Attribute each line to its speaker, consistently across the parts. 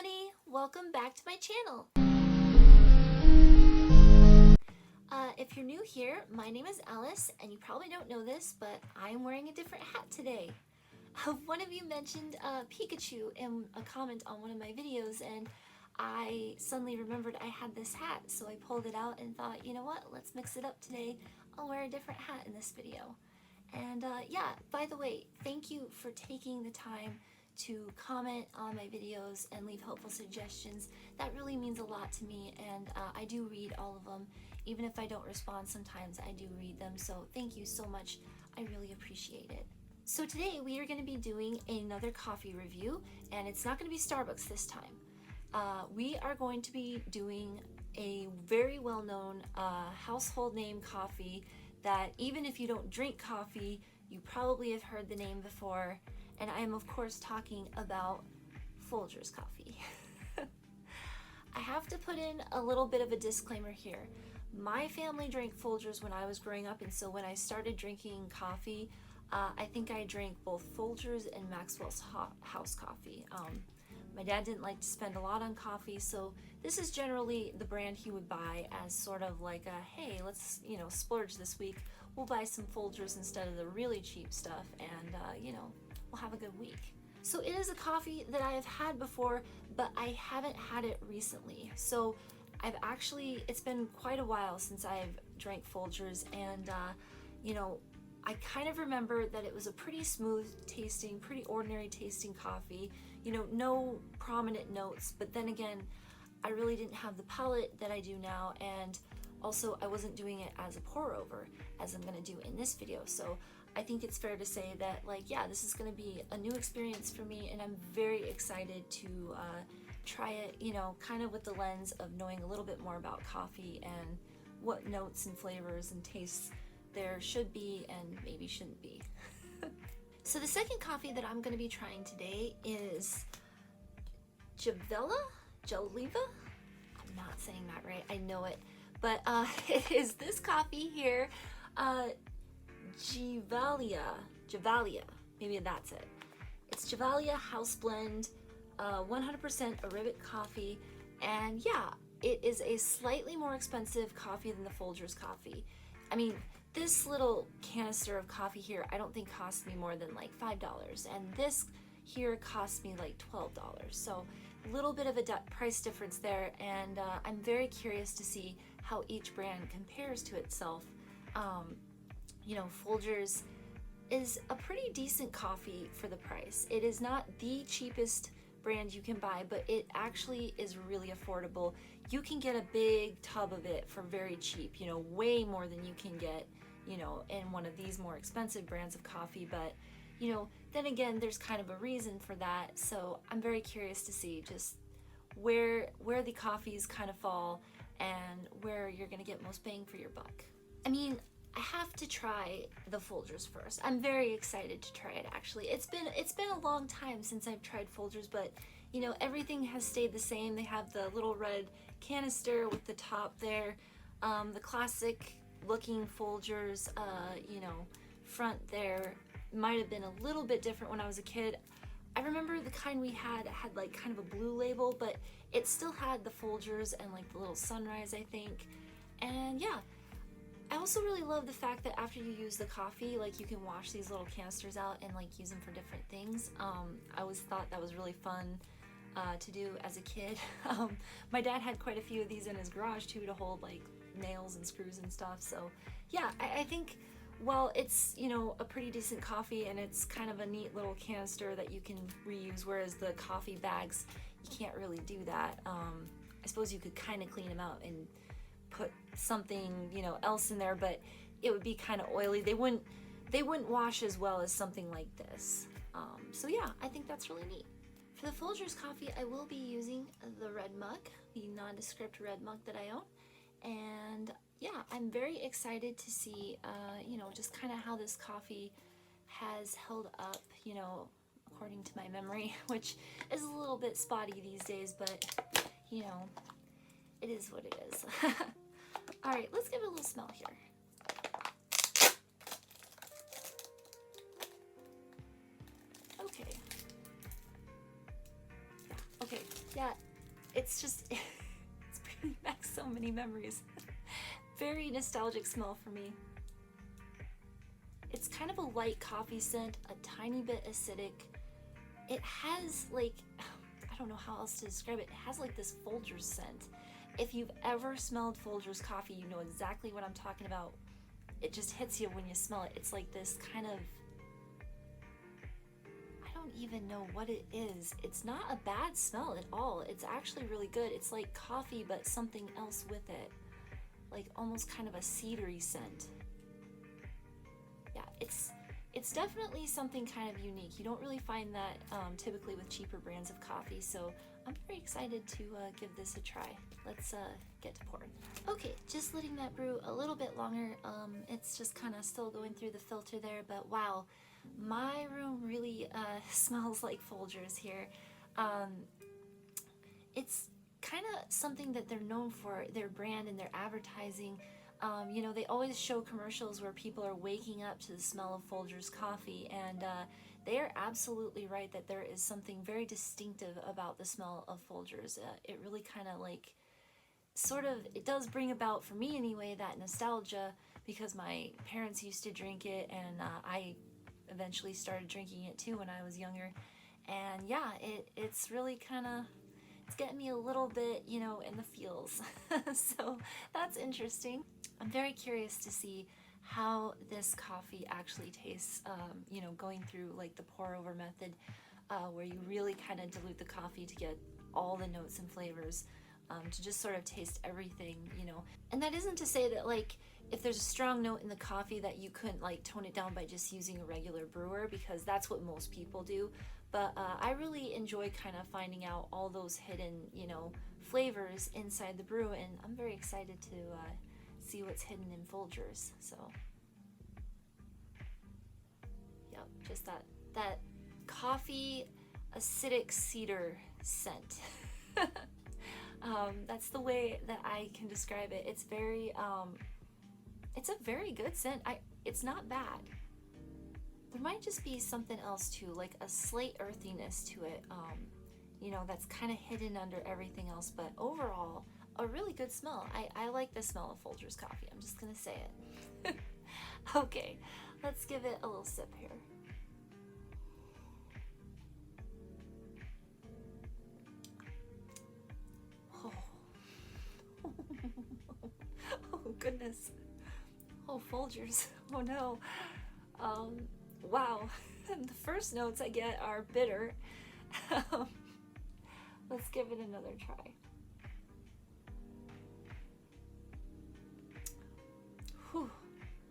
Speaker 1: everybody! Welcome back to my channel. If you're new here, my name is Alice, and you probably don't know this, but I'm wearing a different hat today. One of you mentioned Pikachu in a comment on one of my videos, and I suddenly remembered I had this hat, so I pulled it out and thought, you know what, let's mix it up today. I'll wear a different hat in this video. And yeah, by the way, thank you for taking the time to comment on my videos and leave helpful suggestions. That really means a lot to me, and I do read all of them. Even if I don't respond sometimes, I do read them, so thank you so much. I really appreciate it. So today we are going to be doing another coffee review, and it's not going to be Starbucks this time. We are going to be doing a very well-known household name coffee that even if you don't drink coffee, you probably have heard the name before. And I am of course talking about Folgers coffee. I have to put in a little bit of a disclaimer here. My family drank Folgers when I was growing up, and so when I started drinking coffee, I think I drank both Folgers and Maxwell's House coffee. My dad didn't like to spend a lot on coffee, so this is generally the brand he would buy as sort of like a, hey, let's, splurge this week. We'll buy some Folgers instead of the really cheap stuff, and, we'll have a good week. So it is a coffee that I have had before, but I haven't had it recently. So it's been quite a while since I've drank Folgers, and, I kind of remember that it was a pretty smooth tasting, pretty ordinary tasting coffee, no prominent notes, but then again, I really didn't have the palate that I do now, and also I wasn't doing it as a pour over as I'm gonna do in this video. So I think it's fair to say that, this is gonna be a new experience for me, and I'm very excited to try it, kind of with the lens of knowing a little bit more about coffee and what notes and flavors and tastes there should be and maybe shouldn't be. So the second coffee that I'm going to be trying today is Gevalia? I'm not saying that right, I know it, but it is this coffee here, Gevalia, maybe that's it. It's Gevalia House Blend, 100% Arabic coffee, and yeah, it is a slightly more expensive coffee than the Folgers coffee. I mean, this little canister of coffee here, I don't think cost me more than like $5, and this here cost me like $12. So a little bit of a price difference there, and I'm very curious to see how each brand compares to itself. Folgers is a pretty decent coffee for the price. It is not the cheapest brand you can buy, but it actually is really affordable. You can get a big tub of it for very cheap, way more than you can get, in one of these more expensive brands of coffee. But, then again, there's kind of a reason for that. So I'm very curious to see just where the coffees kind of fall and where you're gonna get most bang for your buck. I mean, I have to try the Folgers first. I'm very excited to try it, actually. It's been a long time since I've tried Folgers, but everything has stayed the same. They have the little red canister with the top there, the classic looking Folgers, front there might have been a little bit different when I was a kid. I remember the kind we had like kind of a blue label, but it still had the Folgers and like the little sunrise, I think. And yeah, I also really love the fact that after you use the coffee, like you can wash these little canisters out and like use them for different things. I always thought that was really fun to do as a kid. My dad had quite a few of these in his garage too, to hold like nails and screws and stuff. So yeah, I think while it's a pretty decent coffee and it's kind of a neat little canister that you can reuse, whereas the coffee bags, you can't really do that. I suppose you could kind of clean them out and put something else in there, but it would be kind of oily. They wouldn't wash as well as something like this. So yeah, I think that's really neat. For the Folgers coffee, I will be using the red mug, the nondescript red mug that I own. And yeah, I'm very excited to see, just kind of how this coffee has held up, according to my memory, which is a little bit spotty these days, but, it is what it is. All right, let's give it a little smell here. Okay. Yeah, okay. Yeah, it's just, it's bringing back so many memories. Very nostalgic smell for me. It's kind of a light coffee scent, a tiny bit acidic. It has like, I don't know how else to describe it. It has like this Folgers scent. If you've ever smelled Folgers coffee, you know exactly what I'm talking about. It just hits you when you smell it. It's like this kind of, I don't even know what it is. It's not a bad smell at all. It's actually really good. It's like coffee, but something else with it. Like almost kind of a cedary scent. Yeah, it's definitely something kind of unique. You don't really find that typically with cheaper brands of coffee, so I'm very excited to give this a try. Let's get to pouring. Okay, just letting that brew a little bit longer. It's just kind of still going through the filter there, but wow, my room really smells like Folgers here. It's kind of something that they're known for, their brand and their advertising. You know, they always show commercials where people are waking up to the smell of Folgers coffee, and they are absolutely right that there is something very distinctive about the smell of Folgers. It really kind of like, sort of, it does bring about, for me anyway, that nostalgia, because my parents used to drink it, and I eventually started drinking it too when I was younger. And yeah, it's really kind of, it's getting me a little bit, you know, in the feels. So that's interesting. I'm very curious to see how this coffee actually tastes, you know, going through like the pour over method, where you really kind of dilute the coffee to get all the notes and flavors, to just sort of taste everything, you know. And that isn't to say that like if there's a strong note in the coffee that you couldn't like tone it down by just using a regular brewer, because that's what most people do. But I really enjoy kind of finding out all those hidden, you know, flavors inside the brew, and I'm very excited to see what's hidden in Folgers. So, yep, just that coffee acidic cedar scent. That's the way that I can describe it. It's very, it's a very good scent. It's not bad. There might just be something else too, like a slight earthiness to it, you know, that's kind of hidden under everything else, but overall, a really good smell. I like the smell of Folgers coffee, I'm just gonna say it. Okay, let's give it a little sip here. Oh, oh goodness. Oh, Folgers, oh no. Wow, the first notes I get are bitter. Let's give it another try. Whew.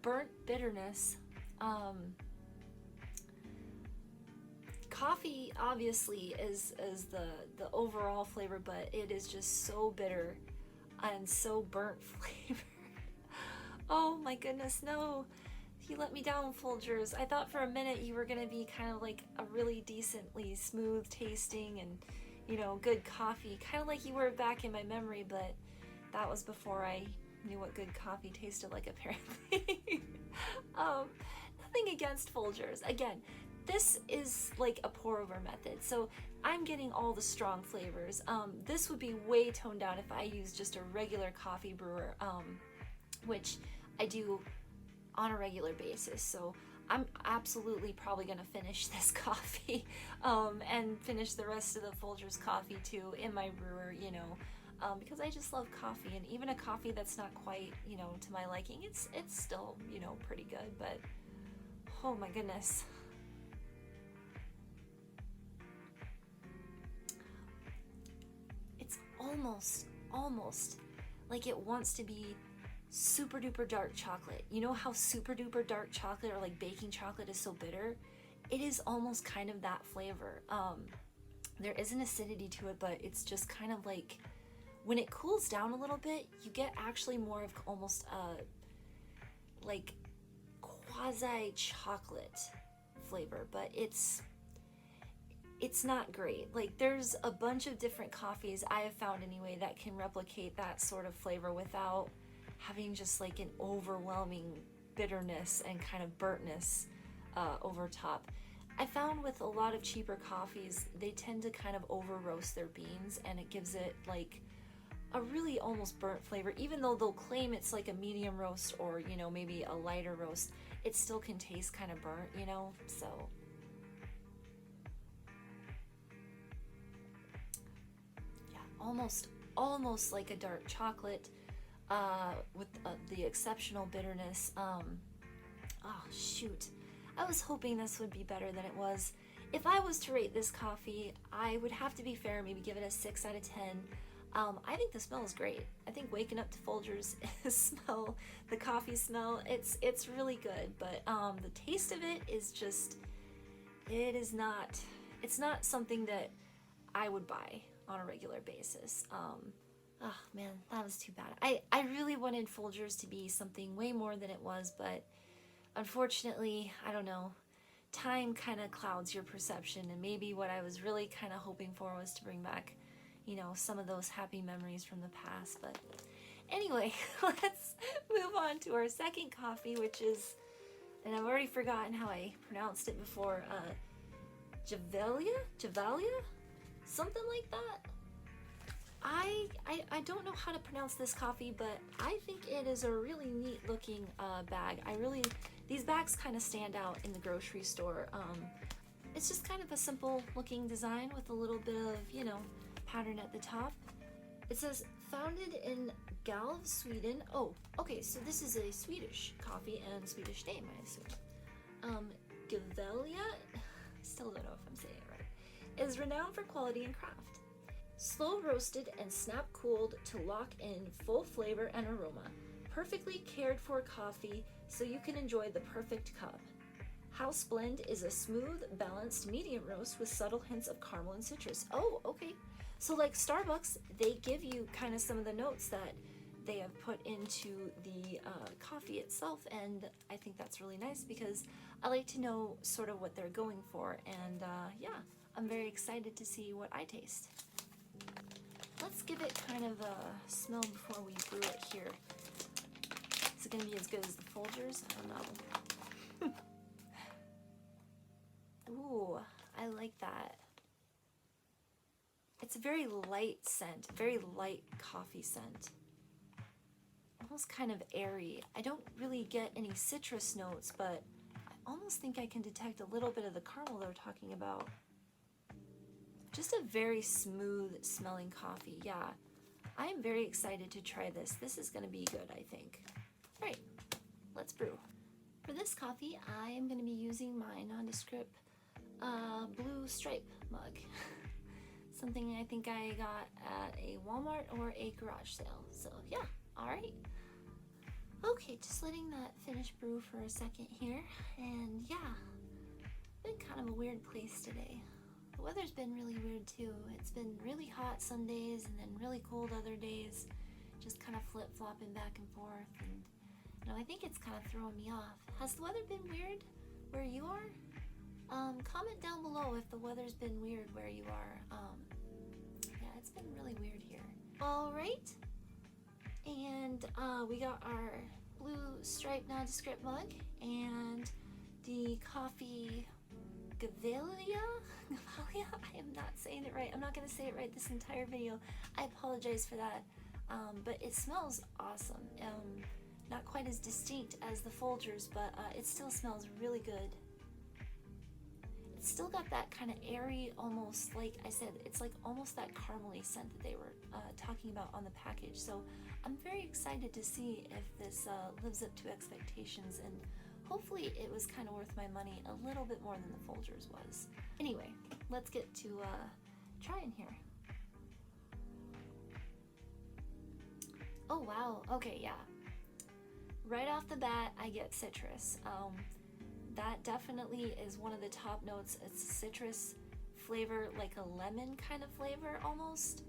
Speaker 1: Burnt bitterness. Coffee obviously is the overall flavor, but it is just so bitter and so burnt flavor. Oh my goodness, no. You let me down, Folgers. I thought for a minute you were gonna be kind of like a really decently smooth tasting and, you know, good coffee, kind of like you were back in my memory, but that was before I knew what good coffee tasted like, apparently. Nothing against Folgers. Again, this is like a pour over method, so I'm getting all the strong flavors. This would be way toned down if I used just a regular coffee brewer, which I do on a regular basis. So I'm absolutely probably gonna finish this coffee, and finish the rest of the Folgers coffee too in my brewer, you know, because I just love coffee, and even a coffee that's not quite, you know, to my liking, it's still, you know, pretty good. But oh my goodness. It's almost like it wants to be super duper dark chocolate. You know how super duper dark chocolate or like baking chocolate is so bitter? It is almost kind of that flavor. There is an acidity to it, but it's just kind of like, when it cools down a little bit, you get actually more of almost a like quasi chocolate flavor, but it's not great. Like, there's a bunch of different coffees I have found anyway that can replicate that sort of flavor without having just like an overwhelming bitterness and kind of burntness over top. I found with a lot of cheaper coffees, they tend to kind of over roast their beans, and it gives it like a really almost burnt flavor. Even though they'll claim it's like a medium roast or, you know, maybe a lighter roast, it still can taste kind of burnt, you know? So yeah, almost like a dark chocolate, with the exceptional bitterness. Oh shoot, I was hoping this would be better than it was. If I was to rate this coffee, I would have to be fair, maybe give it a 6 out of 10. I think the smell is great. I think waking up to Folgers smell, the coffee smell, it's really good. But the taste of it is just, it's not something that I would buy on a regular basis. Oh man, that was too bad. I really wanted Folgers to be something way more than it was, but unfortunately, I don't know. Time kind of clouds your perception, and maybe what I was really kind of hoping for was to bring back, you know, some of those happy memories from the past. But anyway, let's move on to our second coffee, which is, and I've already forgotten how I pronounced it before, Gevalia? Something like that. I don't know how to pronounce this coffee, but I think it is a really neat looking bag. These bags kind of stand out in the grocery store. It's just kind of a simple looking design with a little bit of, you know, pattern at the top. It says founded in Galv, Sweden. Oh, okay, so this is a Swedish coffee and Swedish name, I assume. Gevalia, still don't know if I'm saying it right, is renowned for quality and craft. Slow roasted and snap cooled to lock in full flavor and aroma. Perfectly cared for coffee so you can enjoy the perfect cup. House Blend is a smooth, balanced medium roast with subtle hints of caramel and citrus. Oh, okay. So like Starbucks, they give you kind of some of the notes that they have put into the coffee itself, and I think that's really nice because I like to know sort of what they're going for, and yeah, I'm very excited to see what I taste. Let's give it kind of a smell before we brew it here. Is it going to be as good as the Folgers? I don't know. Ooh, I like that. It's a very light scent, very light coffee scent. Almost kind of airy. I don't really get any citrus notes, but I almost think I can detect a little bit of the caramel they're talking about. Just a very smooth smelling coffee. Yeah, I'm very excited to try this. This is going to be good, I think. All right, let's brew. For this coffee, I am going to be using my nondescript blue stripe mug. Something I think I got at a Walmart or a garage sale. So yeah, all right. Okay, just letting that finish brew for a second here. And yeah, been kind of a weird place today. The weather's been really weird too. It's been really hot some days and then really cold other days. Just kind of flip-flopping back and forth. And you know, I think it's kind of throwing me off. Has the weather been weird where you are? Comment down below if the weather's been weird where you are. Yeah, it's been really weird here. All right. And we got our blue striped nondescript mug and the coffee Gevalia? I am not saying it right. I'm not going to say it right this entire video. I apologize for that. But it smells awesome. Not quite as distinct as the Folgers, but it still smells really good. It's still got that kind of airy, almost like I said, it's like almost that caramely scent that they were talking about on the package. So I'm very excited to see if this lives up to expectations, and hopefully it was kind of worth my money a little bit more than the Folgers was. Anyway, let's get to trying here. Oh wow, okay, yeah. Right off the bat, I get citrus. That definitely is one of the top notes. It's a citrus flavor, like a lemon kind of flavor almost.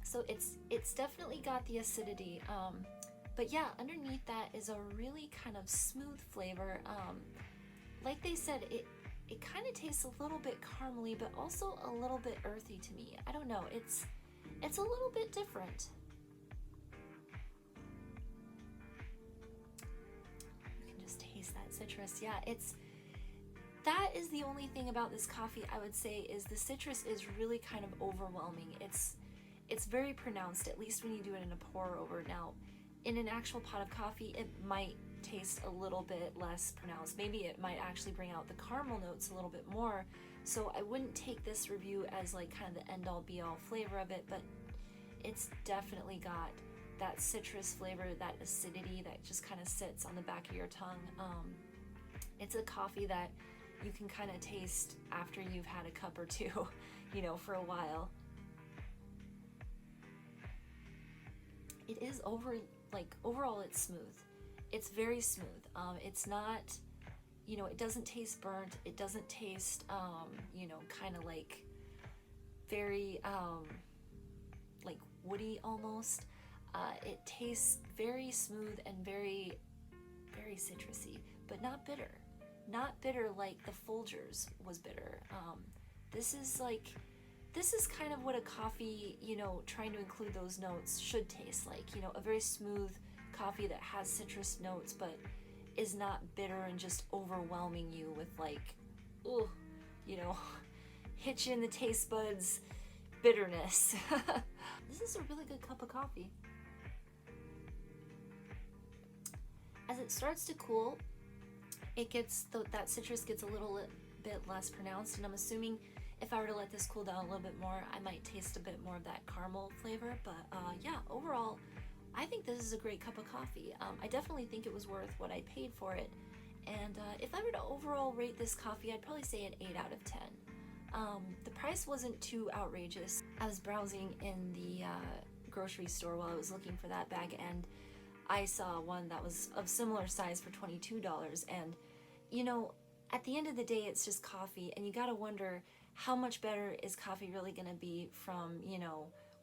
Speaker 1: So it's definitely got the acidity. But yeah, underneath that is a really kind of smooth flavor. Like they said, it kind of tastes a little bit caramely, but also a little bit earthy to me. I don't know, it's a little bit different. citrus. Yeah, that is the only thing about this coffee I would say is the citrus is really kind of overwhelming. It's very pronounced, at least when you do it in a pour over. Now, in an actual pot of coffee, it might taste a little bit less pronounced. Maybe it might actually bring out the caramel notes a little bit more. So I wouldn't take this review as like kind of the end all be all flavor of it, but it's definitely got that citrus flavor, that acidity that just kind of sits on the back of your tongue. It's a coffee that you can kind of taste after you've had a cup or two, for a while. It is overall it's smooth. It's very smooth. It's not, it doesn't taste burnt. It doesn't taste, kind of like very, like woody almost. It tastes very smooth and very, very citrusy, but not bitter. Not bitter like the Folgers was bitter. This is kind of what a coffee, trying to include those notes should taste like. A very smooth coffee that has citrus notes, but is not bitter and just overwhelming you with like, hit you in the taste buds bitterness. This is a really good cup of coffee. As it starts to cool, it gets that citrus gets a little bit less pronounced, and I'm assuming if I were to let this cool down a little bit more, I might taste a bit more of that caramel flavor. But yeah, overall, I think this is a great cup of coffee. I definitely think it was worth what I paid for it. And if I were to overall rate this coffee, I'd probably say an 8 out of 10. The price wasn't too outrageous. I was browsing in the grocery store while I was looking for that bag, and I saw one that was of similar size for $22. And, at the end of the day, it's just coffee, and you gotta wonder how much better is coffee really gonna be from,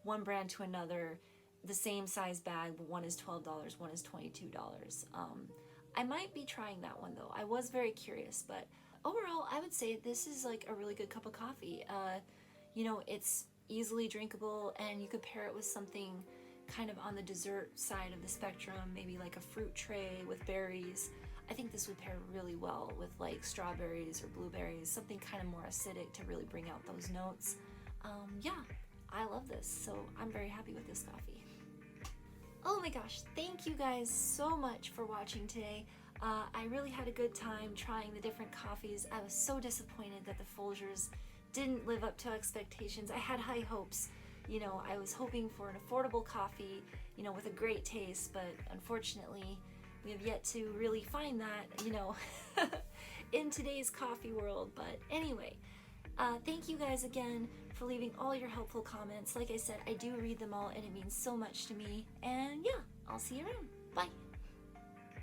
Speaker 1: one brand to another, the same size bag, but one is $12, one is $22. I might be trying that one though. I was very curious, but overall, I would say this is like a really good cup of coffee. It's easily drinkable, and you could pair it with something kind of on the dessert side of the spectrum, maybe like a fruit tray with berries. I think this would pair really well with like strawberries or blueberries, something kind of more acidic to really bring out those notes. Yeah, I love this, so I'm very happy with this coffee. Oh my gosh, thank you guys so much for watching today. I really had a good time trying the different coffees. I was so disappointed that the Folgers didn't live up to expectations. I had high hopes. I was hoping for an affordable coffee, with a great taste, but unfortunately, we have yet to really find that, in today's coffee world. But anyway, thank you guys again for leaving all your helpful comments. Like I said, I do read them all, and it means so much to me. And yeah, I'll see you around. Bye.